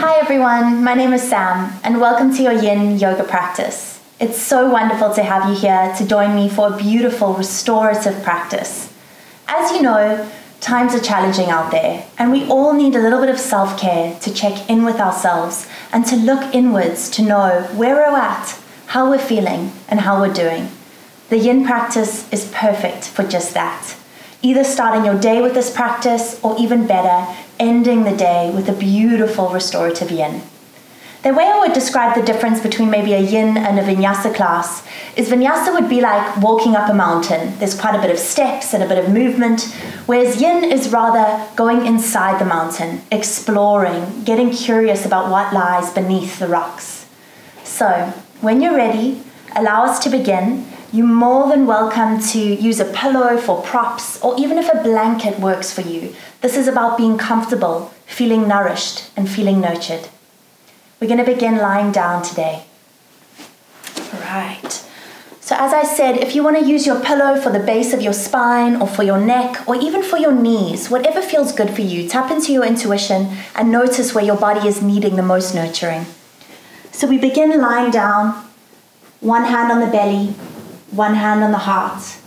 Hi everyone, my name is Sam and welcome to your Yin yoga practice. It's so wonderful to have you here to join me for a beautiful restorative practice. As you know, times are challenging out there and we all need a little bit of self-care to check in with ourselves and to look inwards to know where we're at, how we're feeling and how we're doing. The Yin practice is perfect for just that. Either starting your day with this practice or even better, ending the day with a beautiful restorative Yin. The way I would describe the difference between maybe a Yin and a Vinyasa class is Vinyasa would be like walking up a mountain. There's quite a bit of steps and a bit of movement, whereas Yin is rather going inside the mountain, exploring, getting curious about what lies beneath the rocks. So, when you're ready, allow us to begin. You're more than welcome to use a pillow for props, or even if a blanket works for you. This is about being comfortable, feeling nourished, and feeling nurtured. We're going to begin lying down today. Right. So as I said, if you want to use your pillow for the base of your spine, or for your neck, or even for your knees, whatever feels good for you, tap into your intuition and notice where your body is needing the most nurturing. So we begin lying down, one hand on the belly, one hand on the heart.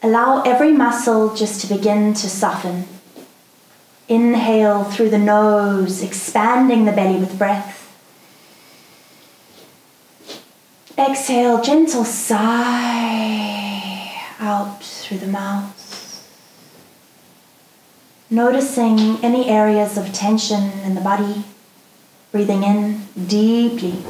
Allow every muscle just to begin to soften. Inhale through the nose, expanding the belly with breath. Exhale, gentle sigh out through the mouth. Noticing any areas of tension in the body. Breathing in deeply.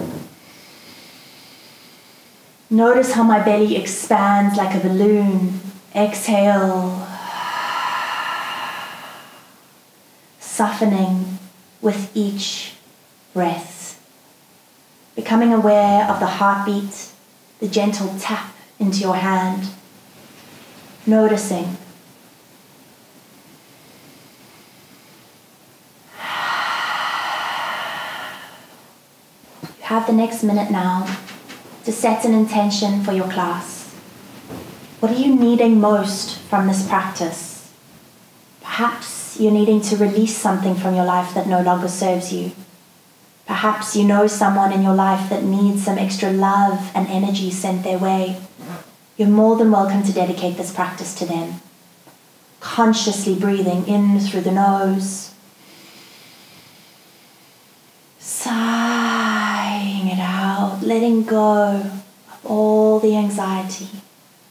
Notice how my belly expands like a balloon. Exhale. Softening with each breath. Becoming aware of the heartbeat, the gentle tap into your hand. Noticing. You have the next minute now to set an intention for your class. What are you needing most from this practice? Perhaps you're needing to release something from your life that no longer serves you. Perhaps you know someone in your life that needs some extra love and energy sent their way. You're more than welcome to dedicate this practice to them. Consciously breathing in through the nose. Sighing it out, letting go of all the anxiety.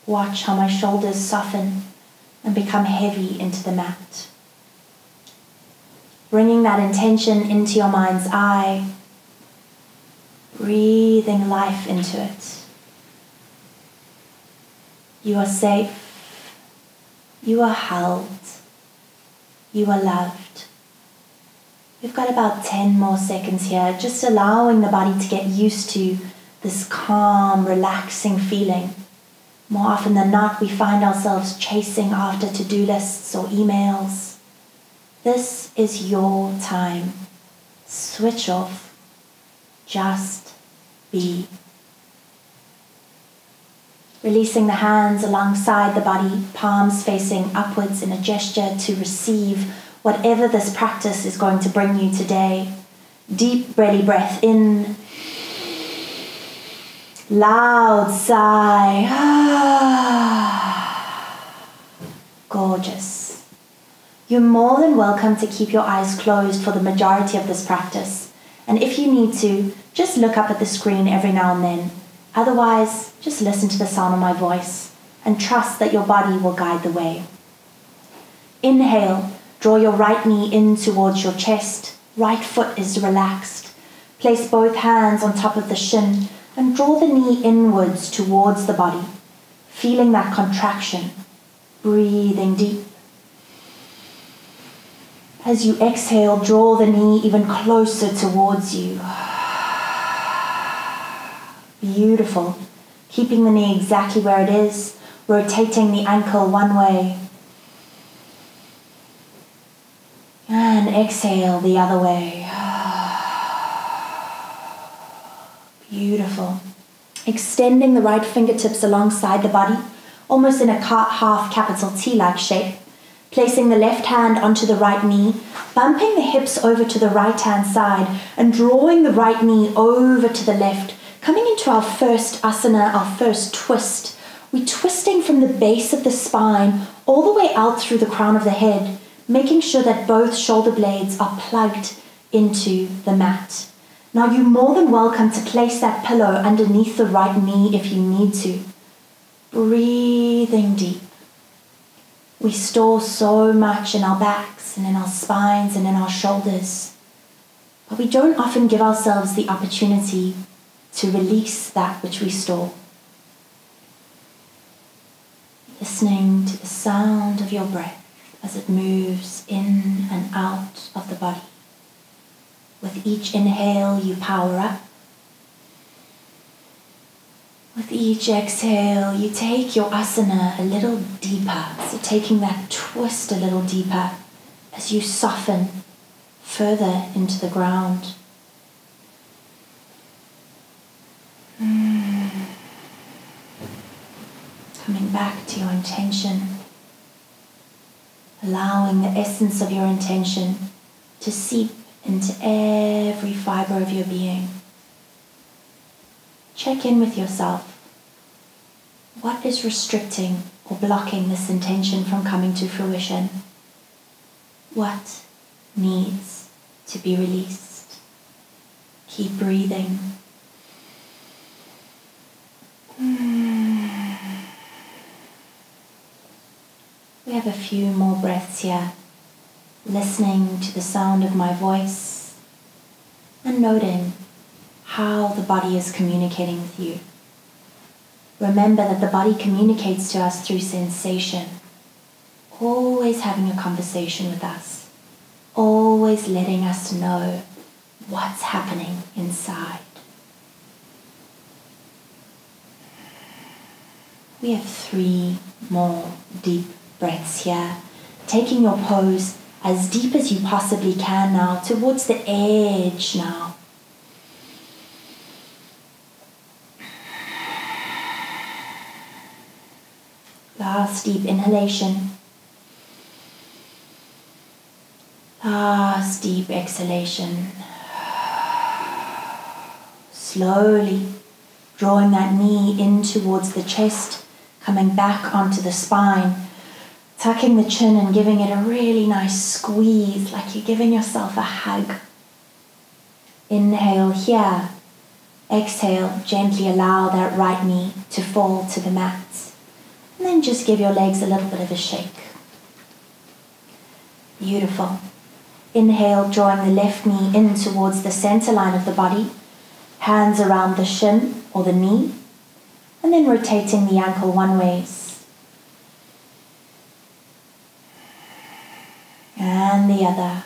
Watch how my shoulders soften and become heavy into the mat. Bringing that intention into your mind's eye, breathing life into it. You are safe, you are held, you are loved. We've got about 10 more seconds here, just allowing the body to get used to this calm, relaxing feeling. More often than not, we find ourselves chasing after to-do lists or emails. This is your time. Switch off. Just be. Releasing the hands alongside the body, palms facing upwards in a gesture to receive whatever this practice is going to bring you today. Deep belly breath in. Loud sigh. Gorgeous. You're more than welcome to keep your eyes closed for the majority of this practice. And if you need to, just look up at the screen every now and then. Otherwise, just listen to the sound of my voice and trust that your body will guide the way. Inhale, draw your right knee in towards your chest. Right foot is relaxed. Place both hands on top of the shin and draw the knee inwards towards the body, feeling that contraction. Breathing deep. As you exhale, draw the knee even closer towards you. Beautiful. Keeping the knee exactly where it is, rotating the ankle one way. And exhale the other way. Beautiful. Extending the right fingertips alongside the body, almost in a half capital T-like shape. Placing the left hand onto the right knee, bumping the hips over to the right hand side and drawing the right knee over to the left, coming into our first asana, our first twist. We're twisting from the base of the spine all the way out through the crown of the head, making sure that both shoulder blades are plugged into the mat. Now you're more than welcome to place that pillow underneath the right knee if you need to. Breathing deep. We store so much in our backs and in our spines and in our shoulders, but we don't often give ourselves the opportunity to release that which we store. Listening to the sound of your breath as it moves in and out of the body. With each inhale, you power up. With each exhale, you take your asana a little deeper. So taking that twist a little deeper as you soften further into the ground. Coming back to your intention. Allowing the essence of your intention to seep into every fiber of your being. Check in with yourself. What is restricting or blocking this intention from coming to fruition? What needs to be released? Keep breathing. We have a few more breaths here, listening to the sound of my voice and noting how the body is communicating with you. Remember that the body communicates to us through sensation, always having a conversation with us, always letting us know what's happening inside. We have 3 more deep breaths here, taking your pose as deep as you possibly can now, towards the edge now. Last deep inhalation. Last deep exhalation. Slowly drawing that knee in towards the chest, coming back onto the spine, tucking the chin and giving it a really nice squeeze, like you're giving yourself a hug. Inhale here. Exhale, gently allow that right knee to fall to the mat. And then just give your legs a little bit of a shake. Beautiful. Inhale, drawing the left knee in towards the center line of the body. Hands around the shin or the knee. And then rotating the ankle one ways. And the other.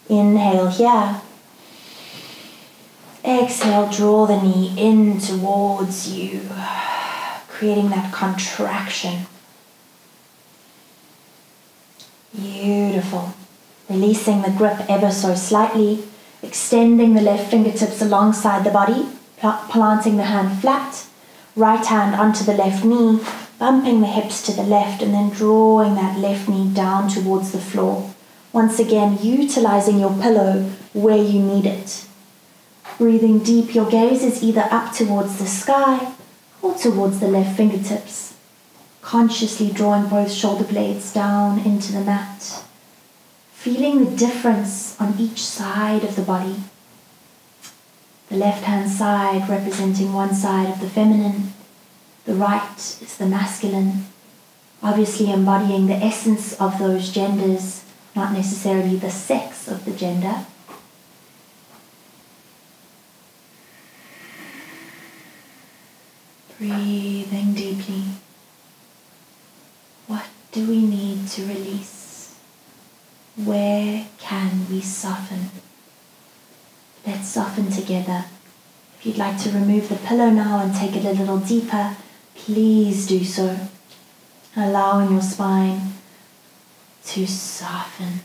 Inhale here. Exhale, draw the knee in towards you, creating that contraction. Beautiful. Releasing the grip ever so slightly, extending the left fingertips alongside the body, planting the hand flat, right hand onto the left knee, bumping the hips to the left, and then drawing that left knee down towards the floor. Once again, utilizing your pillow where you need it. Breathing deep, your gaze is either up towards the sky or towards the left fingertips. Consciously drawing both shoulder blades down into the mat. Feeling the difference on each side of the body. The left hand side representing one side of the feminine. The right is the masculine. Obviously embodying the essence of those genders, not necessarily the sex of the gender. Breathing deeply. What do we need to release? Where can we soften? Let's soften together. If you'd like to remove the pillow now and take it a little deeper, please do so. Allowing your spine to soften,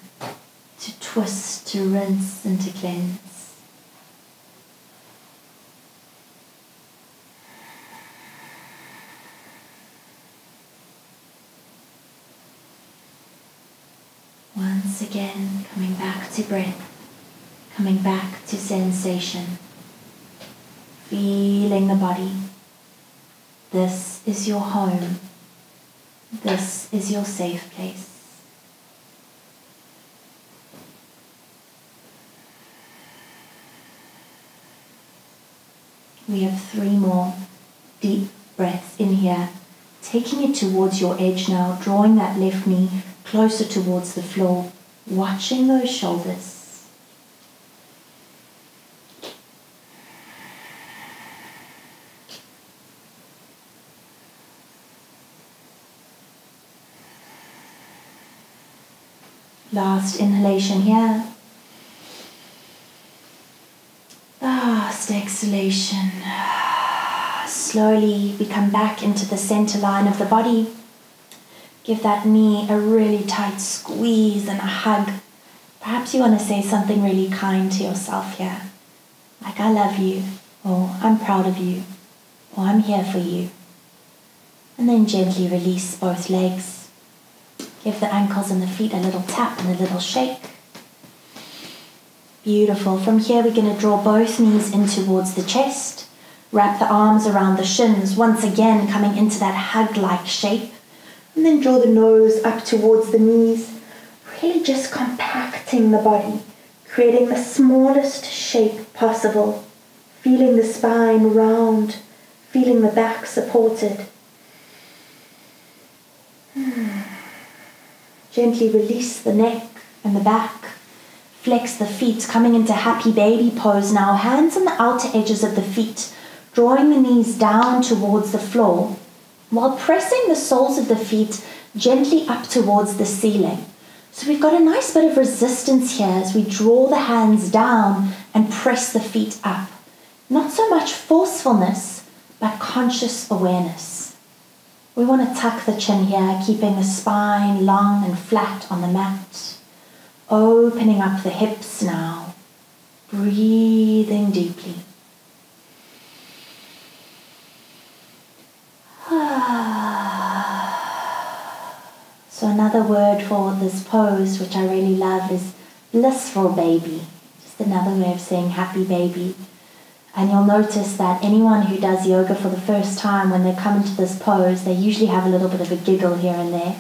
to twist, to rinse, and to cleanse. Once again, coming back to breath, coming back to sensation, feeling the body. This is your home. This is your safe place. We have 3 more deep breaths in here, taking it towards your edge now, drawing that left knee closer towards the floor, watching those shoulders. Last inhalation here. Last exhalation. Slowly we come back into the center line of the body. Give that knee a really tight squeeze and a hug. Perhaps you want to say something really kind to yourself here. Like, I love you, or I'm proud of you, or I'm here for you. And then gently release both legs. Give the ankles and the feet a little tap and a little shake. Beautiful. From here we're going to draw both knees in towards the chest. Wrap the arms around the shins, once again coming into that hug-like shape. And then draw the nose up towards the knees, really just compacting the body, creating the smallest shape possible, feeling the spine round, feeling the back supported. Gently release the neck and the back. Flex the feet, coming into happy baby pose now. Hands on the outer edges of the feet, drawing the knees down towards the floor, while pressing the soles of the feet gently up towards the ceiling. So we've got a nice bit of resistance here as we draw the hands down and press the feet up. Not so much forcefulness, but conscious awareness. We want to tuck the chin here, keeping the spine long and flat on the mat. Opening up the hips now, breathing deeply. So another word for this pose, which I really love, is blissful baby. Just another way of saying happy baby. And you'll notice that anyone who does yoga for the first time, when they come into this pose, they usually have a little bit of a giggle here and there.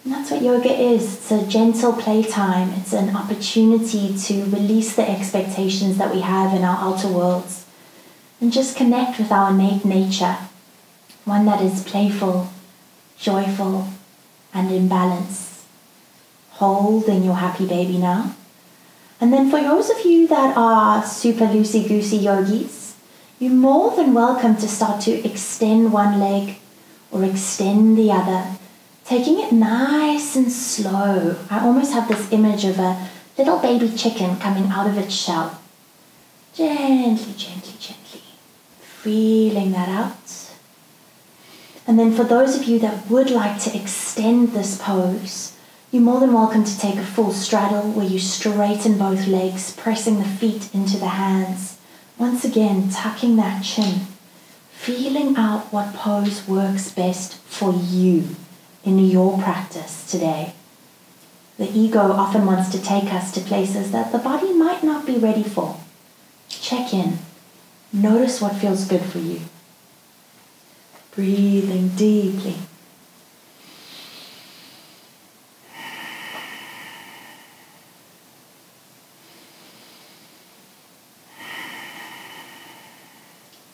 And that's what yoga is. It's a gentle playtime. It's an opportunity to release the expectations that we have in our outer worlds and just connect with our innate nature, one that is playful, joyful, and in balance. Holding your happy baby now. And then for those of you that are super loosey-goosey yogis, you're more than welcome to start to extend one leg or extend the other, taking it nice and slow. I almost have this image of a little baby chicken coming out of its shell. Gently, gently, gently. Feeling that out. And then for those of you that would like to extend this pose, you're more than welcome to take a full straddle where you straighten both legs, pressing the feet into the hands. Once again, tucking that chin. Feeling out what pose works best for you in your practice today. The ego often wants to take us to places that the body might not be ready for. Check in. Notice what feels good for you. Breathing deeply.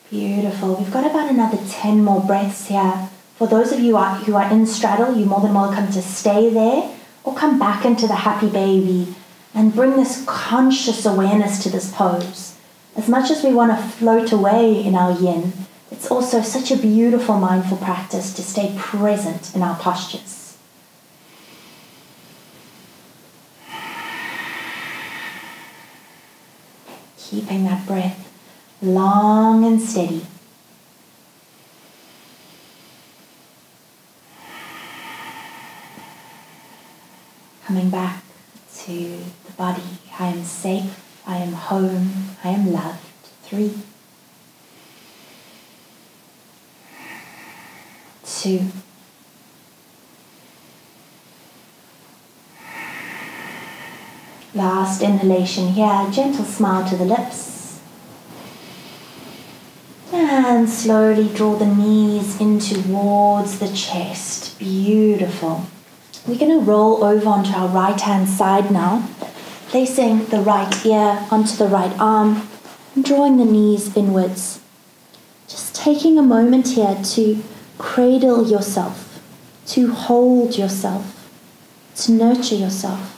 Beautiful. We've got about another 10 more breaths here. For those of you who are in straddle, you're more than welcome to stay there or come back into the happy baby and bring this conscious awareness to this pose. As much as we want to float away in our yin, it's also such a beautiful mindful practice to stay present in our postures. Keeping that breath long and steady. Coming back to the body. I am safe, I am home, I am loved. 3, 2, Last inhalation here, gentle smile to the lips. And slowly draw the knees in towards the chest. Beautiful. We're going to roll over onto our right hand side now, placing the right ear onto the right arm and drawing the knees inwards. Just taking a moment here to cradle yourself, to hold yourself, to nurture yourself.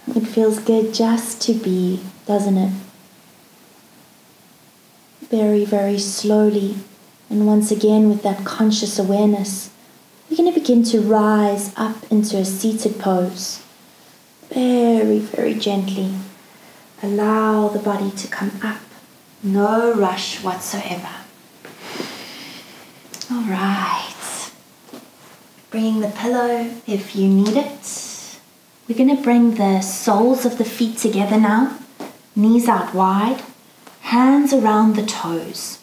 It feels good just to be, doesn't it? Very, very slowly, and once again with that conscious awareness, we're going to begin to rise up into a seated pose. Very, very gently. Allow the body to come up. No rush whatsoever. All right. Bringing the pillow if you need it. We're going to bring the soles of the feet together now. Knees out wide. Hands around the toes.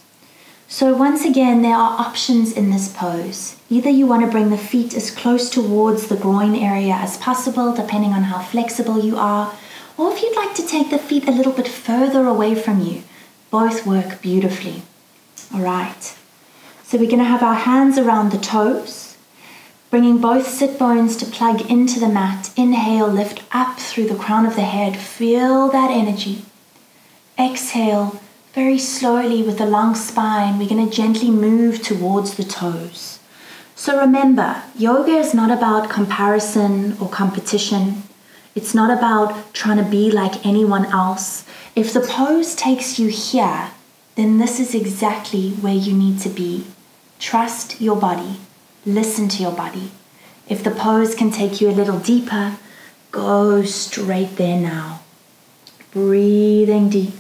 So once again, there are options in this pose. Either you want to bring the feet as close towards the groin area as possible, depending on how flexible you are, or if you'd like to take the feet a little bit further away from you. Both work beautifully. All right. So we're going to have our hands around the toes, bringing both sit bones to plug into the mat. Inhale, lift up through the crown of the head. Feel that energy. Exhale, very slowly with a long spine, we're going to gently move towards the toes. So remember, yoga is not about comparison or competition. It's not about trying to be like anyone else. If the pose takes you here, then this is exactly where you need to be. Trust your body. Listen to your body. If the pose can take you a little deeper, go straight there now. Breathing deep.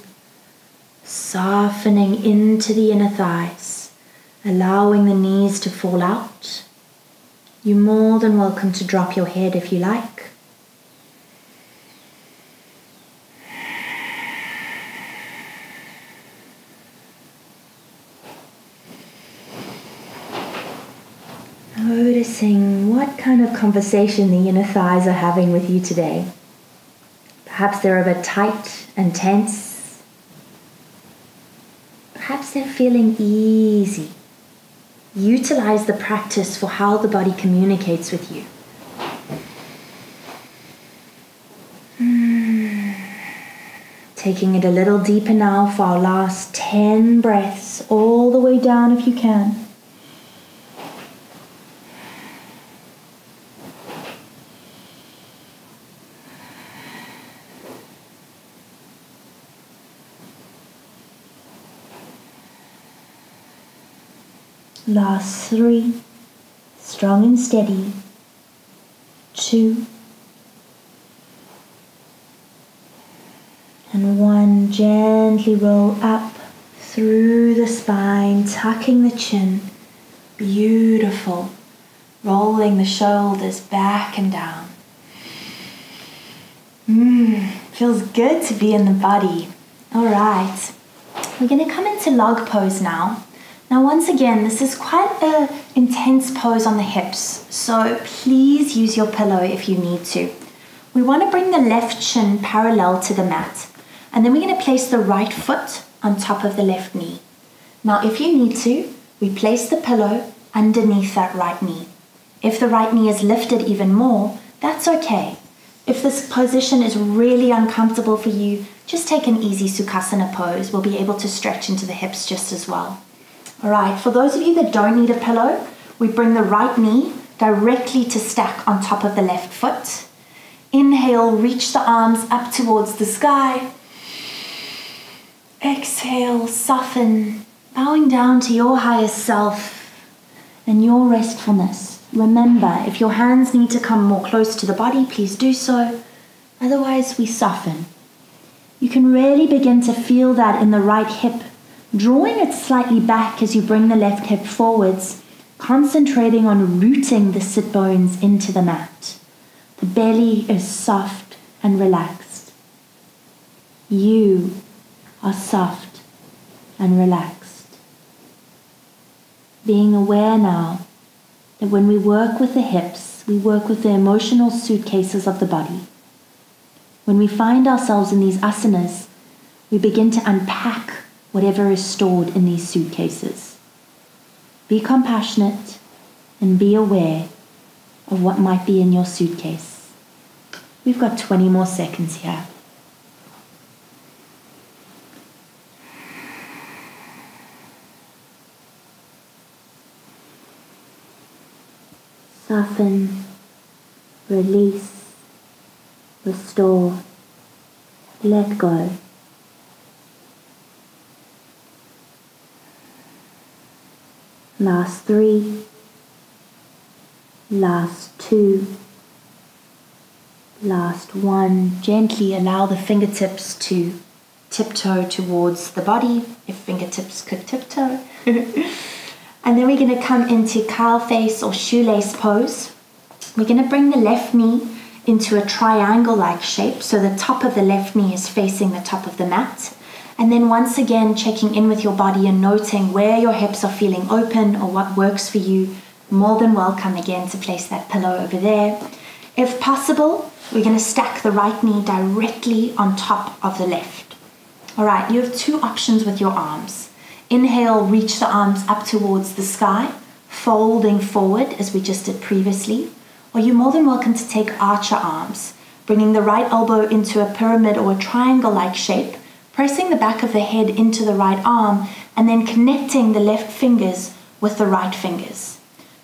Softening into the inner thighs, allowing the knees to fall out. You're more than welcome to drop your head if you like. Noticing what kind of conversation the inner thighs are having with you today. Perhaps they're a bit tight and tense. Perhaps they're feeling easy. Utilize the practice for how the body communicates with you. Taking it a little deeper now for our last 10 breaths, all the way down if you can. Last 3, strong and steady. 2, and 1, gently roll up through the spine, tucking the chin. Beautiful. Rolling the shoulders back and down. Feels good to be in the body. All right. We're going to come into log pose now. Now once again, this is quite an intense pose on the hips, so please use your pillow if you need to. We want to bring the left shin parallel to the mat, and then we're going to place the right foot on top of the left knee. Now if you need to, we place the pillow underneath that right knee. If the right knee is lifted even more, that's okay. If this position is really uncomfortable for you, just take an easy Sukhasana pose. We'll be able to stretch into the hips just as well. All right, for those of you that don't need a pillow, we bring the right knee directly to stack on top of the left foot. Inhale, reach the arms up towards the sky. Exhale, soften, bowing down to your highest self and your restfulness. Remember, if your hands need to come more close to the body, please do so. Otherwise, we soften. You can really begin to feel that in the right hip, drawing it slightly back as you bring the left hip forwards, concentrating on rooting the sit bones into the mat. The belly is soft and relaxed. You are soft and relaxed. Being aware now that when we work with the hips, we work with the emotional suitcases of the body. When we find ourselves in these asanas, we begin to unpack whatever is stored in these suitcases. Be compassionate and be aware of what might be in your suitcase. We've got 20 more seconds here. Soften, release, restore, let go. Last 3, last 2, last 1. Gently allow the fingertips to tiptoe towards the body, if fingertips could tiptoe. And then we're going to come into cow face or shoelace pose. We're going to bring the left knee into a triangle-like shape, so the top of the left knee is facing the top of the mat. And then once again, checking in with your body and noting where your hips are feeling open or what works for you. More than welcome again to place that pillow over there. If possible, we're going to stack the right knee directly on top of the left. All right, you have 2 options with your arms. Inhale, reach the arms up towards the sky, folding forward as we just did previously. Or you're more than welcome to take archer arms, bringing the right elbow into a pyramid or a triangle-like shape, pressing the back of the head into the right arm, and then connecting the left fingers with the right fingers.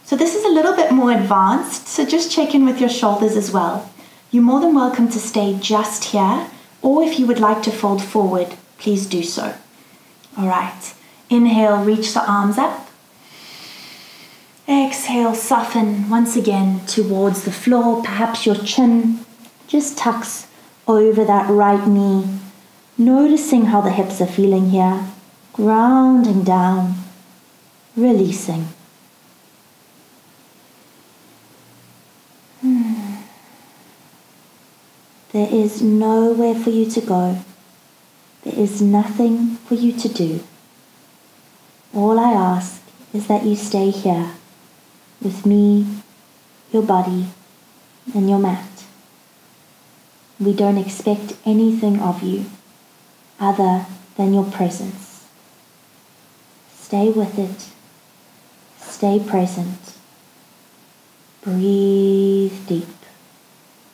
So this is a little bit more advanced, so just check in with your shoulders as well. You're more than welcome to stay just here, or if you would like to fold forward, please do so. All right. Inhale, reach the arms up. Exhale, soften once again towards the floor. Perhaps your chin just tucks over that right knee. Noticing how the hips are feeling here. Grounding down, releasing. There is nowhere for you to go. There is nothing for you to do. All I ask is that you stay here with me, your body, and your mat. We don't expect anything of you other than your presence. Stay with it. Stay present. Breathe deep.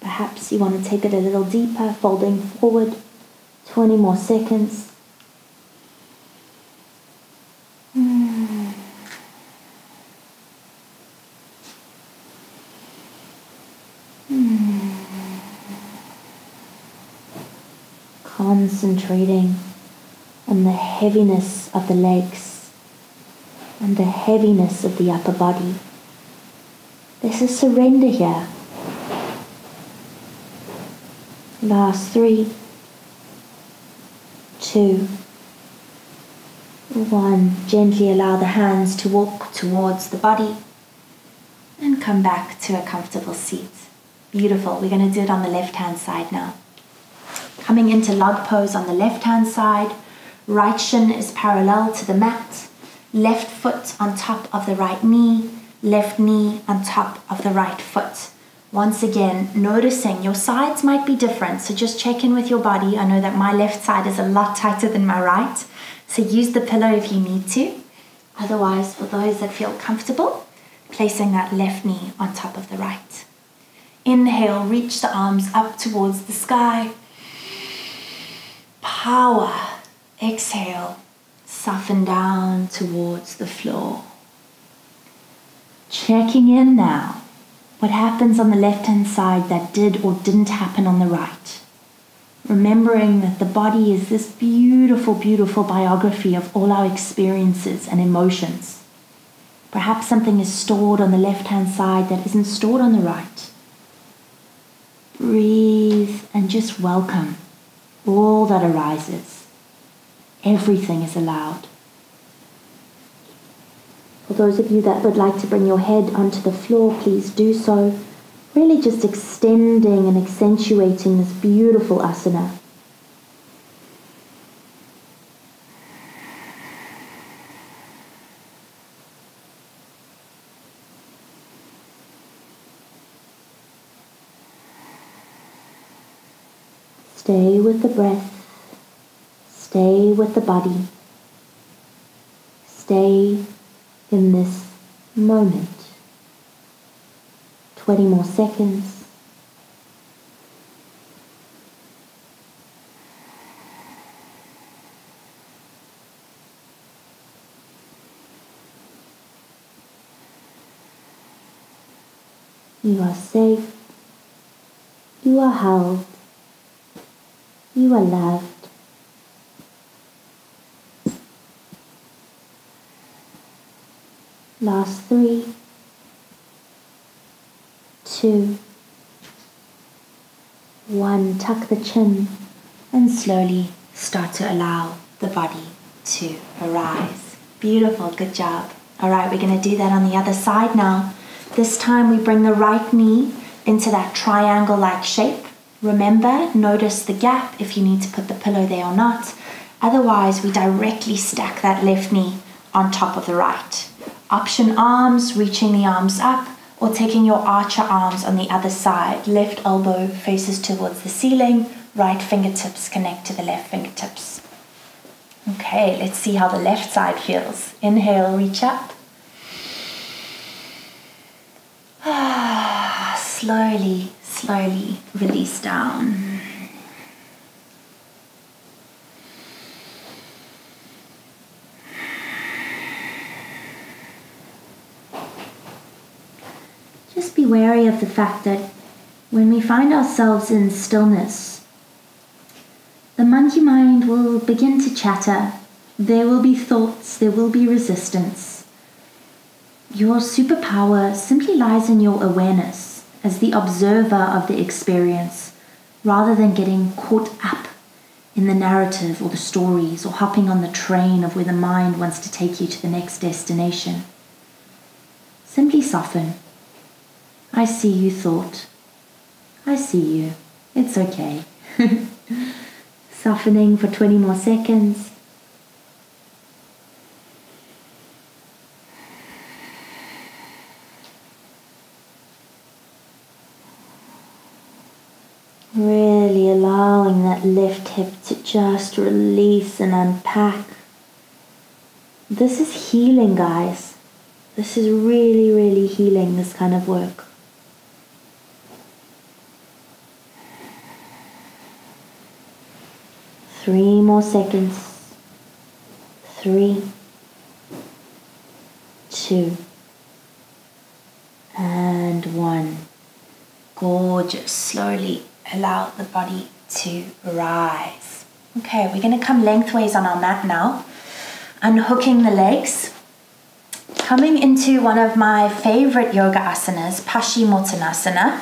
Perhaps you want to take it a little deeper, folding forward. 20 more seconds. Concentrating on the heaviness of the legs and the heaviness of the upper body. There's a surrender here. Last 3, 2, 1. Gently allow the hands to walk towards the body and come back to a comfortable seat. Beautiful. We're going to do it on the left-hand side now. Coming into log pose on the left-hand side. Right shin is parallel to the mat. Left foot on top of the right knee. Left knee on top of the right foot. Once again, noticing your sides might be different, so just check in with your body. I know that my left side is a lot tighter than my right, so use the pillow if you need to. Otherwise, for those that feel comfortable, placing that left knee on top of the right. Inhale, reach the arms up towards the sky. Power. Exhale, soften down towards the floor. Checking in now. What happens on the left-hand side that did or didn't happen on the right. Remembering that the body is this beautiful, beautiful biography of all our experiences and emotions. Perhaps something is stored on the left-hand side that isn't stored on the right. Breathe and just welcome all that arises. Everything is allowed. For those of you that would like to bring your head onto the floor, please do so. Really just extending and accentuating this beautiful asana. Stay with the breath. Stay with the body. Stay in this moment. 20 more seconds. You are safe. You are held. You are loved. Last 3, 2, 1. Tuck the chin and slowly start to allow the body to arise. Beautiful, good job. All right, we're going to do that on the other side now. This time we bring the right knee into that triangle-like shape. Remember, notice the gap if you need to put the pillow there or not. Otherwise, we directly stack that left knee on top of the right. Option arms, reaching the arms up, or taking your archer arms on the other side. Left elbow faces towards the ceiling, right fingertips connect to the left fingertips. Okay, let's see how the left side feels. Inhale, reach up. Slowly, slowly release down. Just be wary of the fact that when we find ourselves in stillness, the monkey mind will begin to chatter. There will be thoughts, there will be resistance. Your superpower simply lies in your awareness as the observer of the experience, rather than getting caught up in the narrative or the stories or hopping on the train of where the mind wants to take you to the next destination. Simply soften. I see you, thought. I see you. It's okay. Softening for 20 more seconds. Really allowing that left hip to just release and unpack. This is healing, guys. This is really, really healing, this kind of work. Three more seconds. 3, 2, and 1. Gorgeous. Slowly allow the body to rise. Okay, we're going to come lengthways on our mat now. Unhooking the legs. Coming into one of my favorite yoga asanas, Paschimottanasana.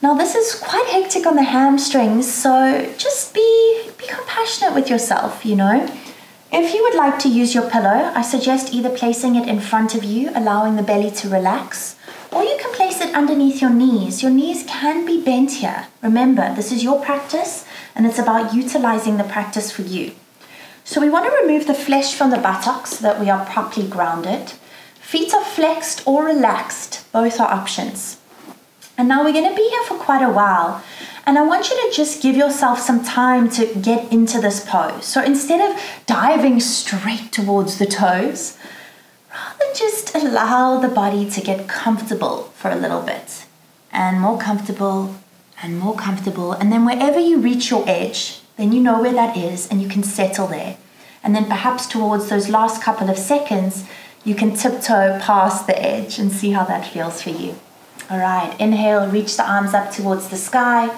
Now this is quite hectic on the hamstrings, so just be compassionate with yourself, you know. If you would like to use your pillow, I suggest either placing it in front of you, allowing the belly to relax, or you can place it underneath your knees. Your knees can be bent here. Remember, this is your practice, and it's about utilizing the practice for you. So we want to remove the flesh from the buttocks so that we are properly grounded. Feet are flexed or relaxed, both are options. And now we're going to be here for quite a while. And I want you to just give yourself some time to get into this pose. So instead of diving straight towards the toes, rather just allow the body to get comfortable for a little bit. And more comfortable, and more comfortable. And then wherever you reach your edge, then you know where that is and you can settle there. And then perhaps towards those last couple of seconds, you can tiptoe past the edge and see how that feels for you. All right, inhale, reach the arms up towards the sky.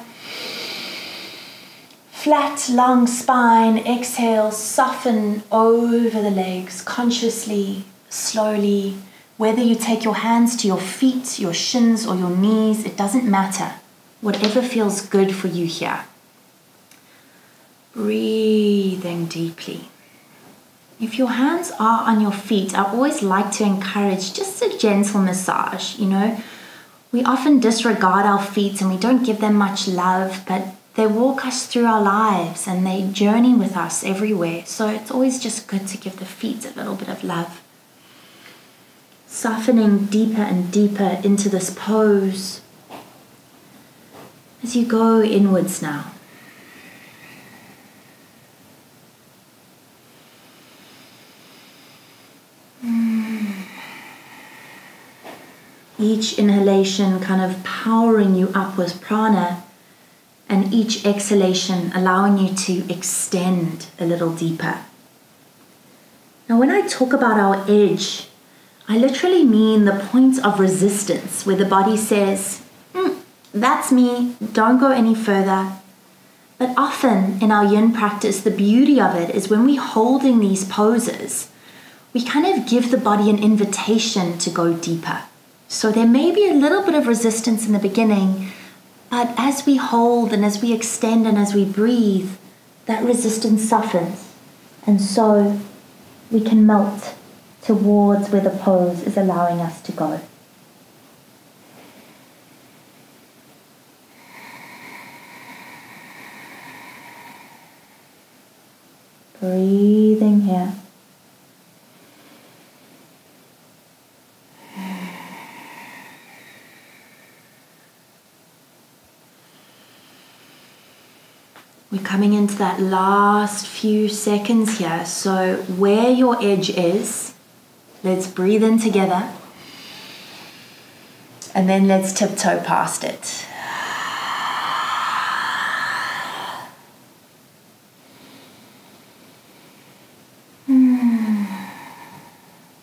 Flat, long spine. Exhale, soften over the legs consciously, slowly. Whether you take your hands to your feet, your shins, or your knees, it doesn't matter. Whatever feels good for you here. Breathing deeply. If your hands are on your feet, I always like to encourage just a gentle massage, you know. We often disregard our feet and we don't give them much love, but they walk us through our lives and they journey with us everywhere. So it's always just good to give the feet a little bit of love. Softening deeper and deeper into this pose as you go inwards now. Each inhalation kind of powering you up with prana, and each exhalation allowing you to extend a little deeper. Now, when I talk about our edge, I literally mean the point of resistance where the body says, that's me, don't go any further. But often in our yin practice, the beauty of it is when we're holding these poses, we kind of give the body an invitation to go deeper. So there may be a little bit of resistance in the beginning, but as we hold and as we extend and as we breathe, that resistance softens. And so we can melt towards where the pose is allowing us to go. Breathing here. We're coming into that last few seconds here. So where your edge is, let's breathe in together. And then let's tiptoe past it.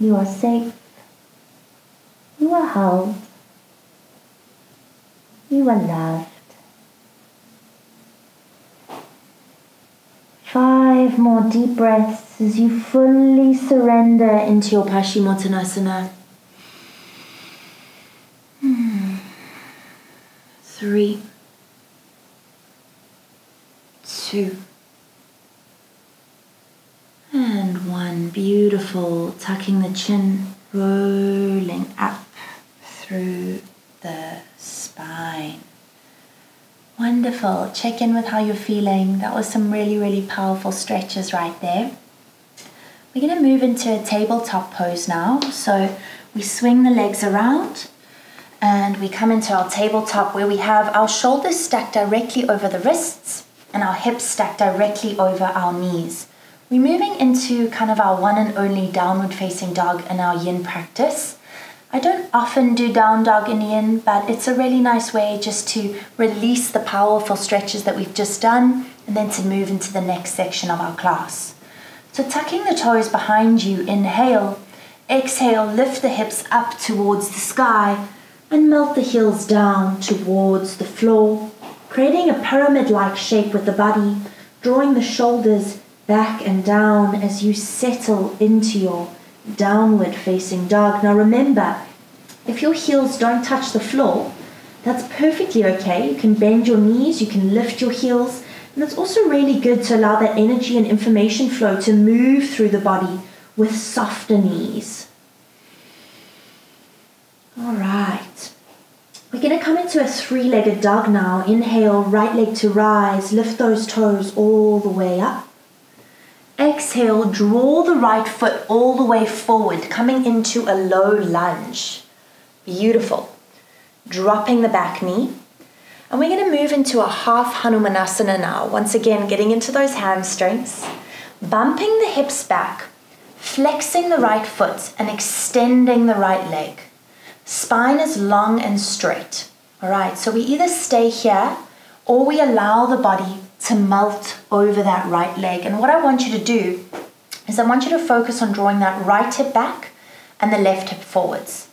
You are safe. You are held. You are loved. 5 more deep breaths as you fully surrender into your Paschimottanasana. 3, 2, and 1. Beautiful. Tucking the chin, rolling up through the spine. Wonderful. Check in with how you're feeling. That was some really, really powerful stretches right there. We're going to move into a tabletop pose now. So we swing the legs around and we come into our tabletop where we have our shoulders stacked directly over the wrists and our hips stacked directly over our knees. We're moving into kind of our one and only downward facing dog in our yin practice. I don't often do down dog in yin, but it's a really nice way just to release the powerful stretches that we've just done and then to move into the next section of our class. So tucking the toes behind you, inhale, exhale, lift the hips up towards the sky and melt the heels down towards the floor, creating a pyramid-like shape with the body, drawing the shoulders back and down as you settle into your downward facing dog. Now remember, if your heels don't touch the floor, that's perfectly okay. You can bend your knees, you can lift your heels, and it's also really good to allow that energy and information flow to move through the body with softer knees. All right. We're going to come into a 3-legged dog now. Inhale, right leg to rise, lift those toes all the way up. Exhale, draw the right foot all the way forward, coming into a low lunge. Beautiful. Dropping the back knee. And we're going to move into a half Hanumanasana now. Once again, getting into those hamstrings, bumping the hips back, flexing the right foot and extending the right leg. Spine is long and straight. All right, so we either stay here or we allow the body to melt over that right leg. And what I want you to do is I want you to focus on drawing that right hip back and the left hip forwards.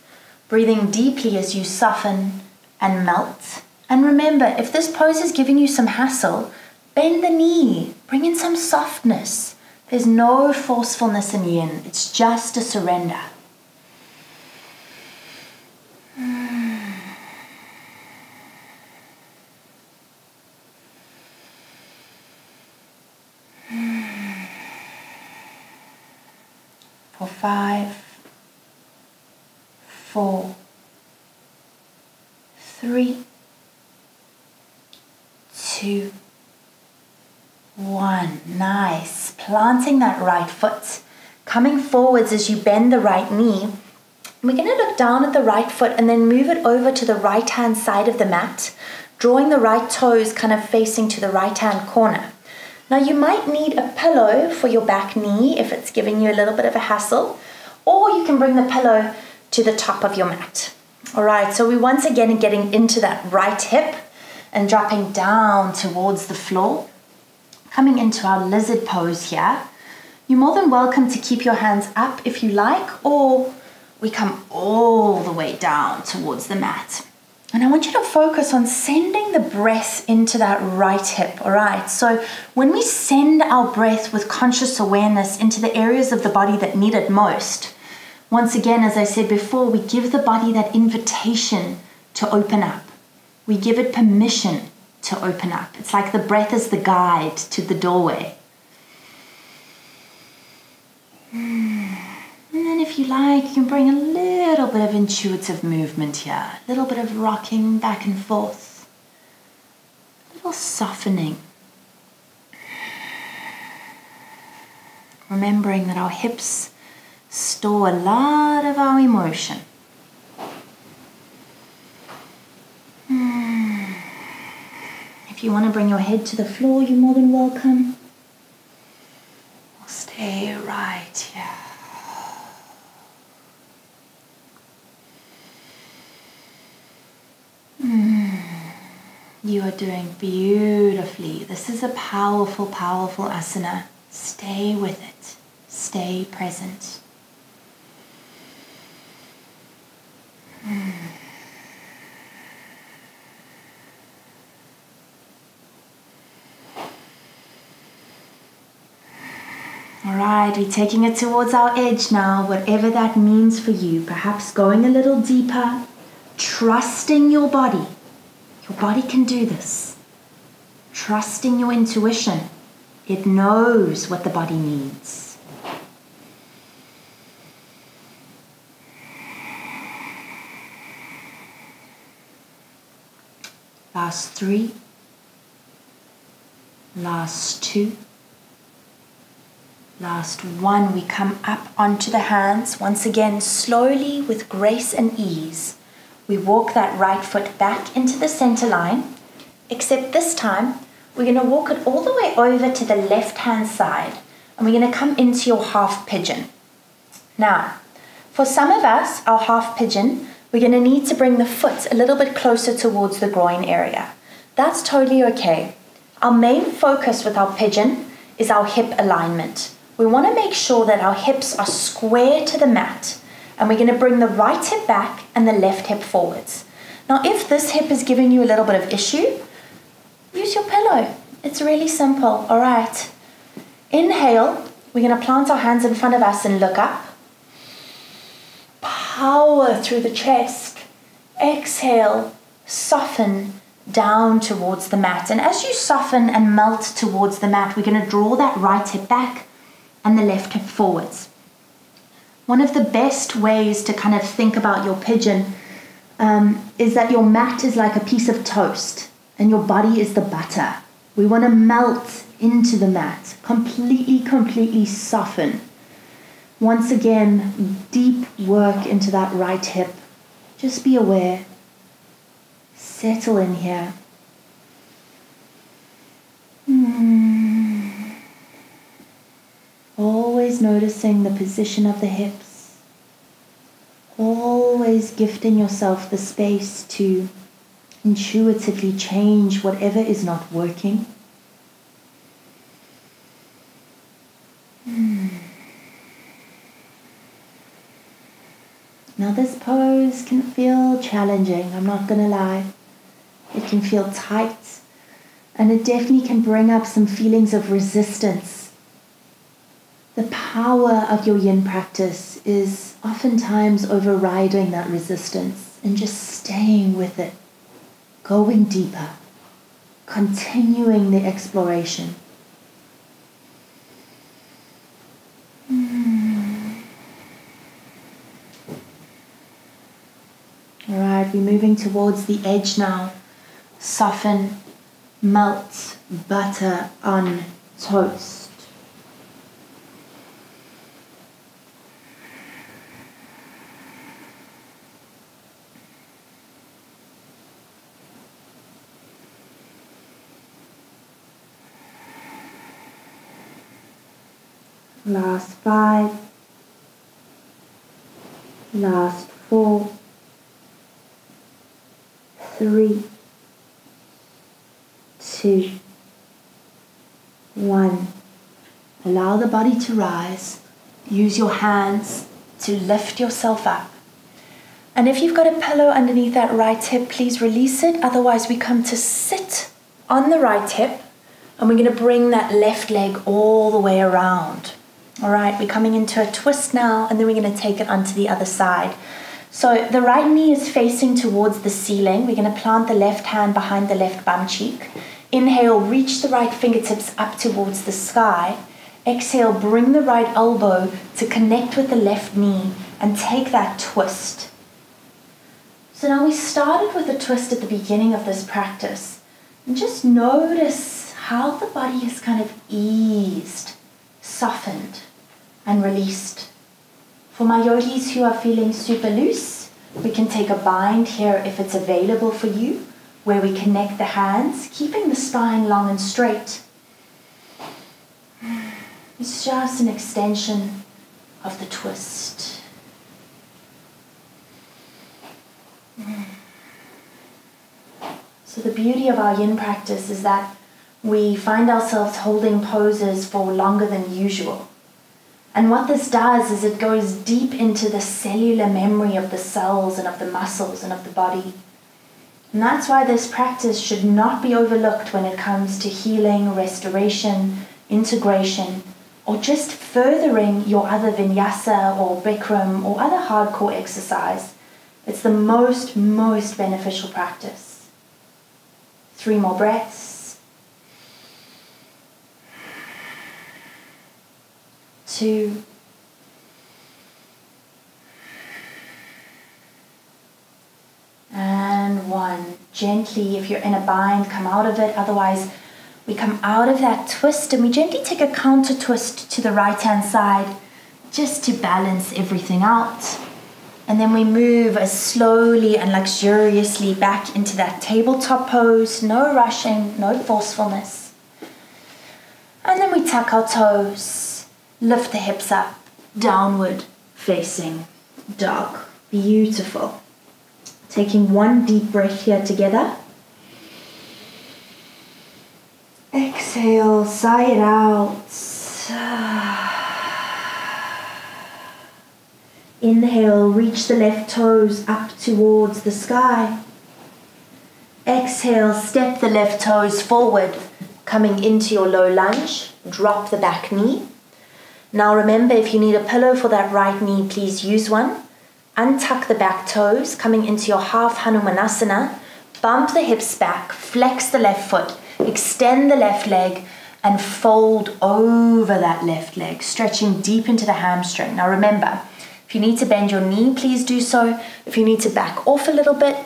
Breathing deeply as you soften and melt. And remember, if this pose is giving you some hassle, bend the knee, bring in some softness. There's no forcefulness in yin, it's just a surrender. For 5, 4, 3, 2, 1. Nice. Planting that right foot, coming forwards as you bend the right knee. We're going to look down at the right foot and then move it over to the right hand side of the mat, drawing the right toes kind of facing to the right hand corner. Now you might need a pillow for your back knee if it's giving you a little bit of a hassle, or you can bring the pillow to the top of your mat. All right, so we once again are getting into that right hip and dropping down towards the floor. Coming into our lizard pose here. You're more than welcome to keep your hands up if you like, or we come all the way down towards the mat. And I want you to focus on sending the breath into that right hip, all right? So when we send our breath with conscious awareness into the areas of the body that need it most, once again, as I said before, we give the body that invitation to open up. We give it permission to open up. It's like the breath is the guide to the doorway. And then if you like, you can bring a little bit of intuitive movement here. A little bit of rocking back and forth. A little softening. Remembering that our hips store a lot of our emotion. If you want to bring your head to the floor, you're more than welcome. We'll stay right here. You are doing beautifully. This is a powerful, powerful asana. Stay with it. Stay present. All right, we're taking it towards our edge now, whatever that means for you. Perhaps going a little deeper, trusting your body. Your body can do this. Trusting your intuition. It knows what the body needs. Last 3. Last 2. Last 1. We come up onto the hands. Once again, slowly with grace and ease. We walk that right foot back into the center line, except this time, we're going to walk it all the way over to the left-hand side, and we're going to come into your half pigeon. Now, for some of us, our half pigeon, we're going to need to bring the foot a little bit closer towards the groin area. That's totally okay. Our main focus with our pigeon is our hip alignment. We want to make sure that our hips are square to the mat, and we're going to bring the right hip back and the left hip forwards. Now, if this hip is giving you a little bit of issue, use your pillow. It's really simple, all right? Inhale, we're going to plant our hands in front of us and look up. Power through the chest. Exhale, soften down towards the mat. And as you soften and melt towards the mat, we're going to draw that right hip back and the left hip forwards. One of the best ways to kind of think about your pigeon is that your mat is like a piece of toast and your body is the butter. We want to melt into the mat, completely soften. Once again, deep work into that right hip. Just be aware. Settle in here. Always noticing the position of the hips. Always gifting yourself the space to intuitively change whatever is not working. Now this pose can feel challenging, I'm not going to lie. It can feel tight, and it definitely can bring up some feelings of resistance. The power of your yin practice is oftentimes overriding that resistance and just staying with it, going deeper, continuing the exploration. All right, we're moving towards the edge now. Soften, melt, butter on toast. Last 5, last 4, 3, 2, 1. Allow the body to rise. Use your hands to lift yourself up. And if you've got a pillow underneath that right hip, please release it. Otherwise, we come to sit on the right hip, and we're going to bring that left leg all the way around. All right, we're coming into a twist now, and then we're going to take it onto the other side. So the right knee is facing towards the ceiling. We're going to plant the left hand behind the left bum cheek. Inhale, reach the right fingertips up towards the sky. Exhale, bring the right elbow to connect with the left knee and take that twist. So now we started with a twist at the beginning of this practice. And just notice how the body is kind of eased, softened, and released. For my yogis who are feeling super loose, we can take a bind here if it's available for you, where we connect the hands, keeping the spine long and straight. It's just an extension of the twist. So the beauty of our yin practice is that we find ourselves holding poses for longer than usual. And what this does is it goes deep into the cellular memory of the cells and of the muscles and of the body. And that's why this practice should not be overlooked when it comes to healing, restoration, integration, or just furthering your other vinyasa or Bikram or other hardcore exercise. It's the most beneficial practice. 3 more breaths. 2. And 1. Gently, if you're in a bind, come out of it. Otherwise, we come out of that twist and we gently take a counter twist to the right-hand side just to balance everything out. And then we move as slowly and luxuriously back into that tabletop pose. No rushing, no forcefulness. And then we tuck our toes, lift the hips up, downward facing dog. Beautiful. Taking 1 deep breath here together. Exhale, sigh it out. Inhale, reach the left toes up towards the sky. Exhale, step the left toes forward, coming into your low lunge. Drop the back knee. Now remember, if you need a pillow for that right knee, please use one. Untuck the back toes, coming into your half Hanumanasana. Bump the hips back, flex the left foot, extend the left leg, and fold over that left leg, stretching deep into the hamstring. Now remember, if you need to bend your knee, please do so. If you need to back off a little bit,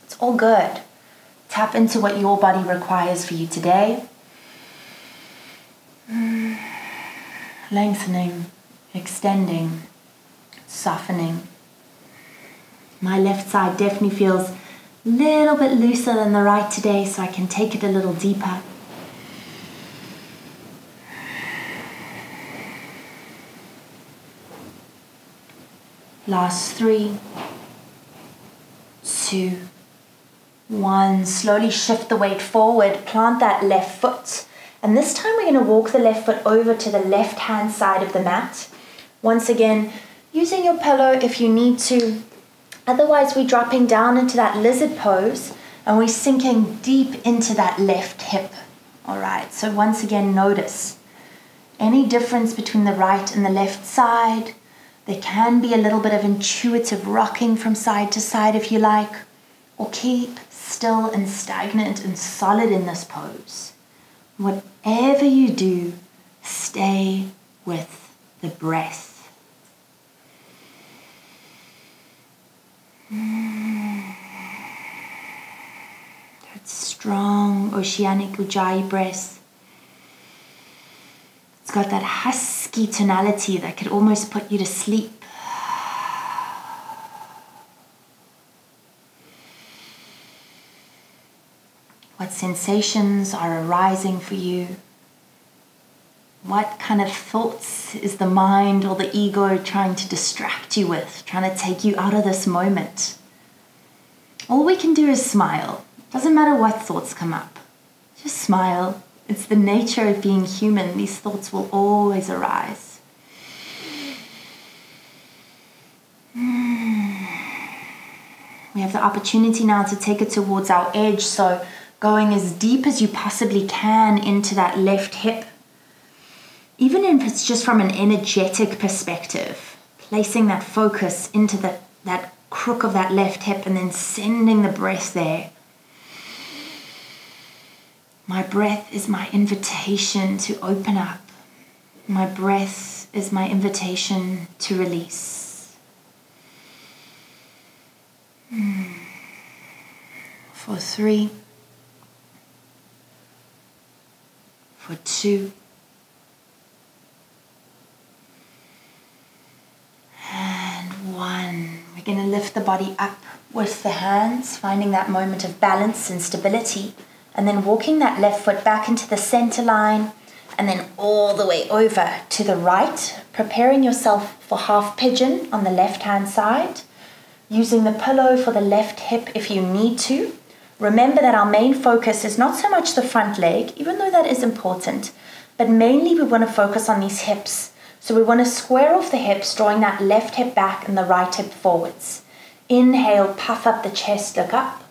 it's all good. Tap into what your body requires for you today. Lengthening, extending, softening. My left side definitely feels a little bit looser than the right today, so I can take it a little deeper. Last 3, 2, 1. Slowly shift the weight forward, plant that left foot. And this time we're going to walk the left foot over to the left-hand side of the mat. Once again, using your pillow if you need to. Otherwise, we're dropping down into that lizard pose and we're sinking deep into that left hip. All right, so once again, notice any difference between the right and the left side. There can be a little bit of intuitive rocking from side to side if you like, or keep still and stagnant and solid in this pose. Whatever you do, stay with the breath. That strong oceanic Ujjayi breath. It's got that husky tonality that could almost put you to sleep. What sensations are arising for you? What kind of thoughts is the mind or the ego trying to distract you with, trying to take you out of this moment? all we can do is smile. Doesn't matter what thoughts come up. Just smile. It's the nature of being human. These thoughts will always arise. We have the opportunity now to take it towards our edge, so going as deep as you possibly can into that left hip. Even if it's just from an energetic perspective, placing that focus into that crook of that left hip and then sending the breath there. My breath is my invitation to open up. My breath is my invitation to release. For 3, for 2, and 1. We're going to lift the body up with the hands, finding that moment of balance and stability, and then walking that left foot back into the center line, and then all the way over to the right, preparing yourself for half pigeon on the left hand side, using the pillow for the left hip if you need to. Remember that our main focus is not so much the front leg, even though that is important, but mainly we want to focus on these hips. So we want to square off the hips, drawing that left hip back and the right hip forwards. Inhale, puff up the chest, look up.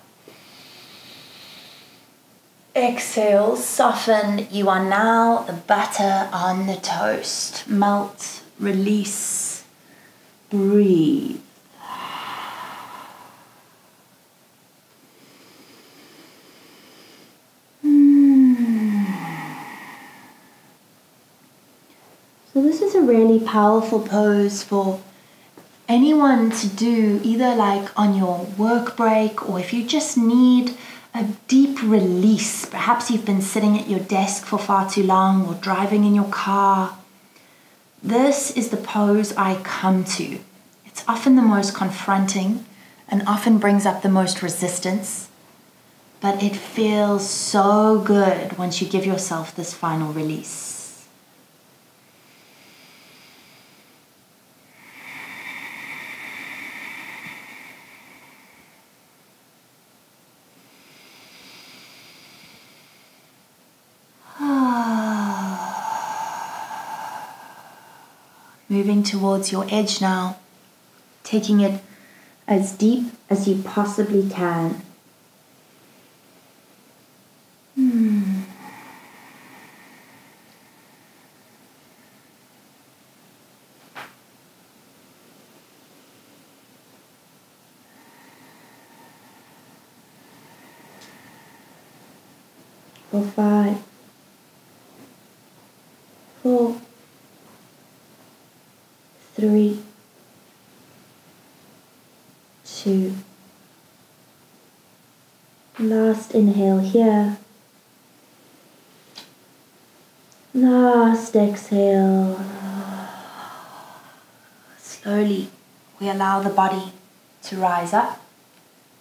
Exhale, soften. You are now the butter on the toast. Melt, release, breathe. So this is a really powerful pose for anyone to do, either like on your work break, or if you just need a deep release. Perhaps you've been sitting at your desk for far too long or driving in your car. This is the pose I come to. It's often the most confronting and often brings up the most resistance, but it feels so good once you give yourself this final release. Moving towards your edge now, taking it as deep as you possibly can. For 5, 4, 3, 2. Last inhale here. Last exhale. Slowly, we allow the body to rise up.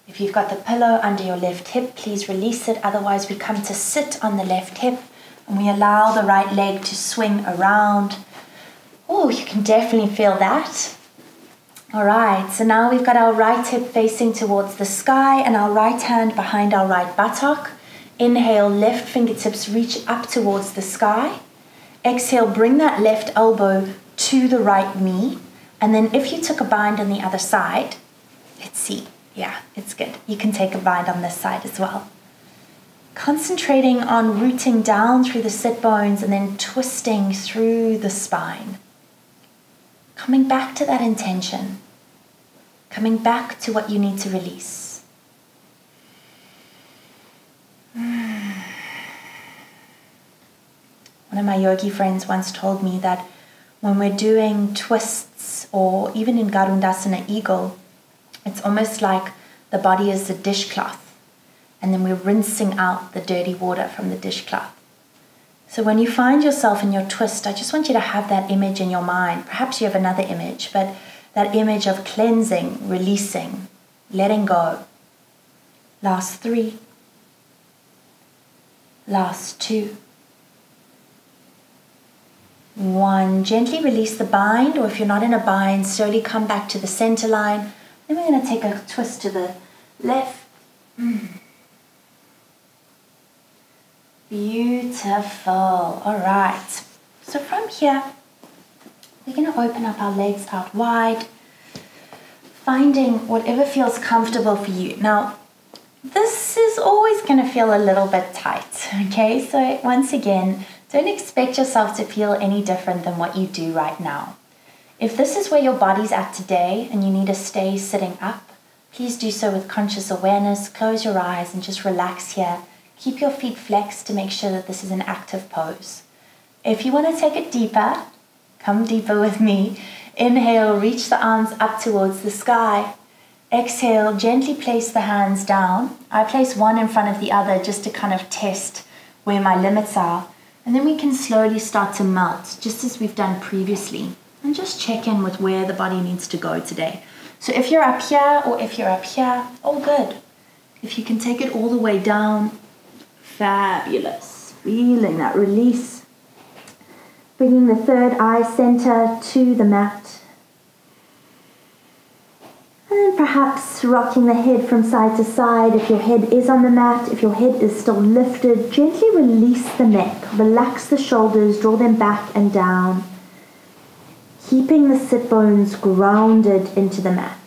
If you've got the pillow under your left hip, please release it. Otherwise, we come to sit on the left hip and we allow the right leg to swing around. Oh, you can definitely feel that. All right, so now we've got our right hip facing towards the sky and our right hand behind our right buttock. Inhale, left fingertips reach up towards the sky. Exhale, bring that left elbow to the right knee. And then if you took a bind on the other side, let's see. Yeah, it's good. You can take a bind on this side as well. Concentrating on rooting down through the sit bones and then twisting through the spine. Coming back to that intention. Coming back to what you need to release. One of my yogi friends once told me that when we're doing twists or even in Garundasana Eagle, it's almost like the body is the dishcloth and then we're rinsing out the dirty water from the dishcloth. So when you find yourself in your twist, I just want you to have that image in your mind. Perhaps you have another image, but that image of cleansing, releasing, letting go. Last 3. Last 2. 1. Gently release the bind, or if you're not in a bind, slowly come back to the center line. Then we're going to take a twist to the left Beautiful. All right. So from here, we're going to open up our legs out wide, finding whatever feels comfortable for you. Now, this is always going to feel a little bit tight, okay? So once again, don't expect yourself to feel any different than what you do right now. If this is where your body's at today and you need to stay sitting up, please do so with conscious awareness. Close your eyes and just relax here. Keep your feet flexed to make sure that this is an active pose. If you want to take it deeper, come deeper with me. Inhale, reach the arms up towards the sky. Exhale, gently place the hands down. I place one in front of the other just to kind of test where my limits are. And then we can slowly start to melt, just as we've done previously. And just check in with where the body needs to go today. So if you're up here or if you're up here, all good. If you can take it all the way down, fabulous. Feeling that release. Bringing the third eye center to the mat. And then perhaps rocking the head from side to side. If your head is on the mat, if your head is still lifted, gently release the neck. Relax the shoulders, draw them back and down. Keeping the sit bones grounded into the mat.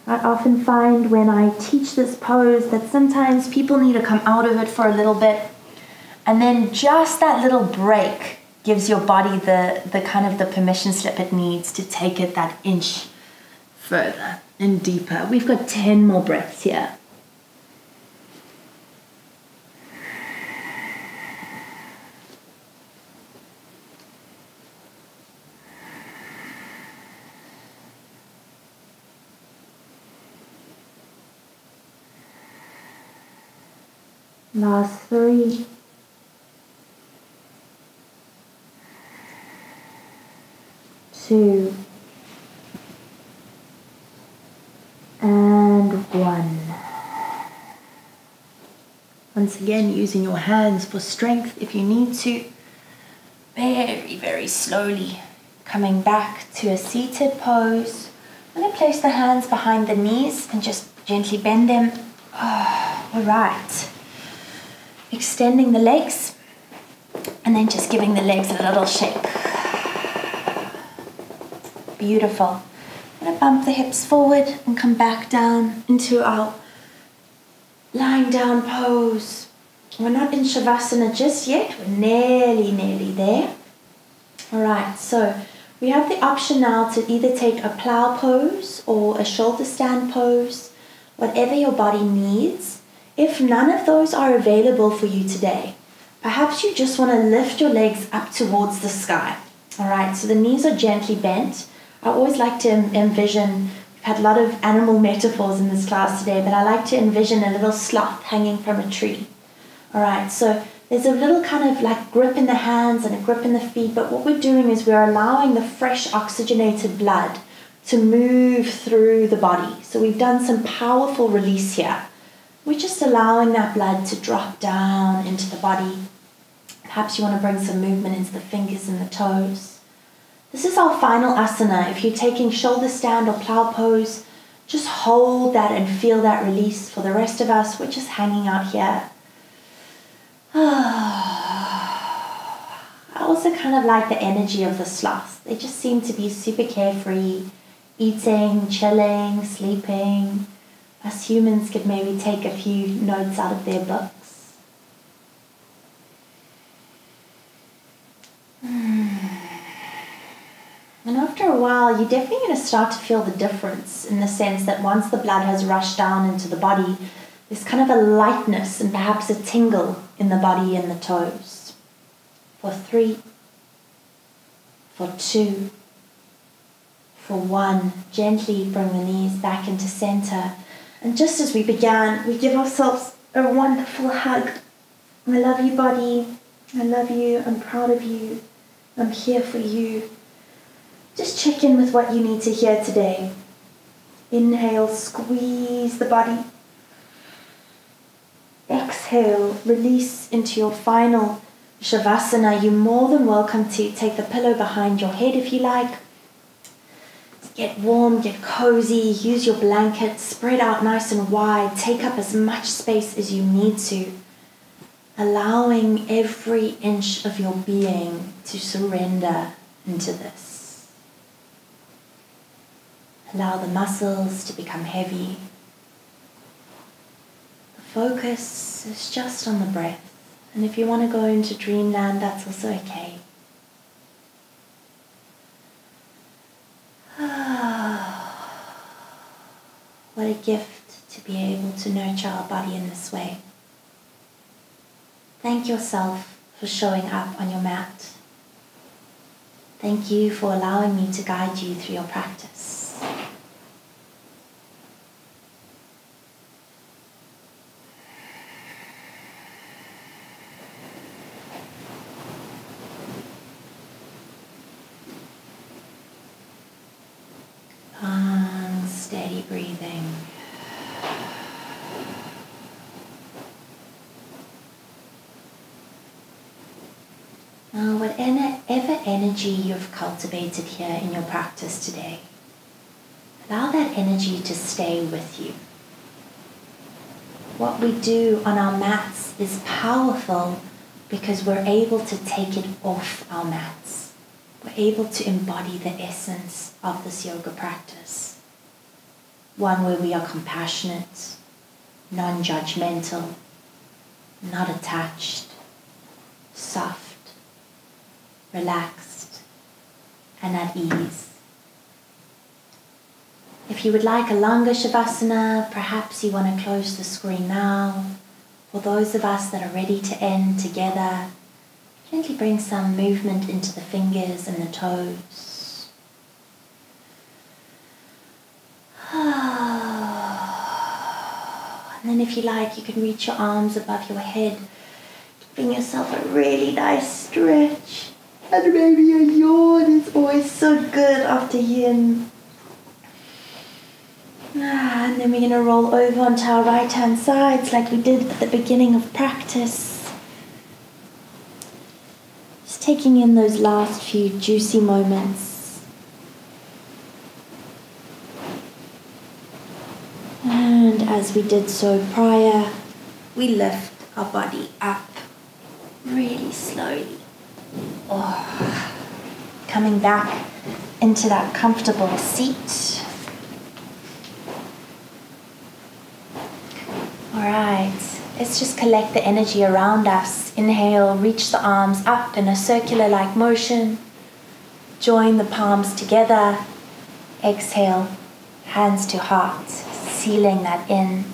I often find when I teach this pose that sometimes people need to come out of it for a little bit, and then just that little break gives your body the kind of the permission slip it needs to take it that inch further and deeper. We've got 10 more breaths here. Last 3. 2. And 1. Once again, using your hands for strength if you need to. Very, very slowly coming back to a seated pose. I'm going to place the hands behind the knees and just gently bend them. All right. Extending the legs and then just giving the legs a little shake. Beautiful. I'm going to bump the hips forward and come back down into our lying down pose. We're not in Shavasana just yet. We're nearly there. All right, so we have the option now to either take a plow pose or a shoulder stand pose, whatever your body needs. If none of those are available for you today, perhaps you just want to lift your legs up towards the sky. All right, so the knees are gently bent. I always like to envision, we've had a lot of animal metaphors in this class today, but I like to envision a little sloth hanging from a tree. All right, so there's a little kind of like grip in the hands and a grip in the feet, but what we're doing is we're allowing the fresh oxygenated blood to move through the body. So we've done some powerful release here. We're just allowing that blood to drop down into the body. Perhaps you want to bring some movement into the fingers and the toes. This is our final asana. If you're taking shoulder stand or plow pose, just hold that and feel that release. For the rest of us, we're just hanging out here. I also kind of like the energy of the sloths. They just seem to be super carefree, eating, chilling, sleeping. Us humans could maybe take a few notes out of their books. And after a while, you're definitely going to start to feel the difference in the sense that once the blood has rushed down into the body, there's kind of a lightness and perhaps a tingle in the body and the toes. For 3, for 2, for 1, gently bring the knees back into center. And just as we began, we give ourselves a wonderful hug. I love you, body. I love you. I'm proud of you. I'm here for you. Just check in with what you need to hear today. Inhale, squeeze the body. Exhale, release into your final Shavasana. You're more than welcome to take the pillow behind your head if you like. Get warm, get cozy, use your blanket, spread out nice and wide, take up as much space as you need to, allowing every inch of your being to surrender into this. Allow the muscles to become heavy. The focus is just on the breath, and if you want to go into dreamland, that's also okay. What a gift to be able to nurture our body in this way. Thank yourself for showing up on your mat. Thank you for allowing me to guide you through your practice. Long, steady breathing. Now, whatever energy you've cultivated here in your practice today, allow that energy to stay with you. What we do on our mats is powerful because we're able to take it off our mats. We're able to embody the essence of this yoga practice. One where we are compassionate, non-judgmental, not attached, soft, relaxed, and at ease. If you would like a longer Shavasana, perhaps you want to close the screen now. For those of us that are ready to end together, gently bring some movement into the fingers and the toes. And then if you like, you can reach your arms above your head, giving yourself a really nice stretch. And maybe a yawn is always so good after yin. And then we're going to roll over onto our right hand sides like we did at the beginning of practice. Just taking in those last few juicy moments. And as we did so prior, we lift our body up really slowly. Oh, coming back into that comfortable seat. Alright, let's just collect the energy around us. Inhale, reach the arms up in a circular-like motion. Join the palms together. Exhale, hands to heart, sealing that in.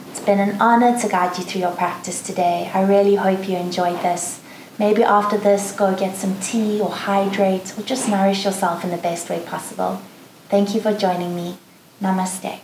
It's been an honor to guide you through your practice today. I really hope you enjoyed this. Maybe after this, go get some tea or hydrate or just nourish yourself in the best way possible. Thank you for joining me. Namaste.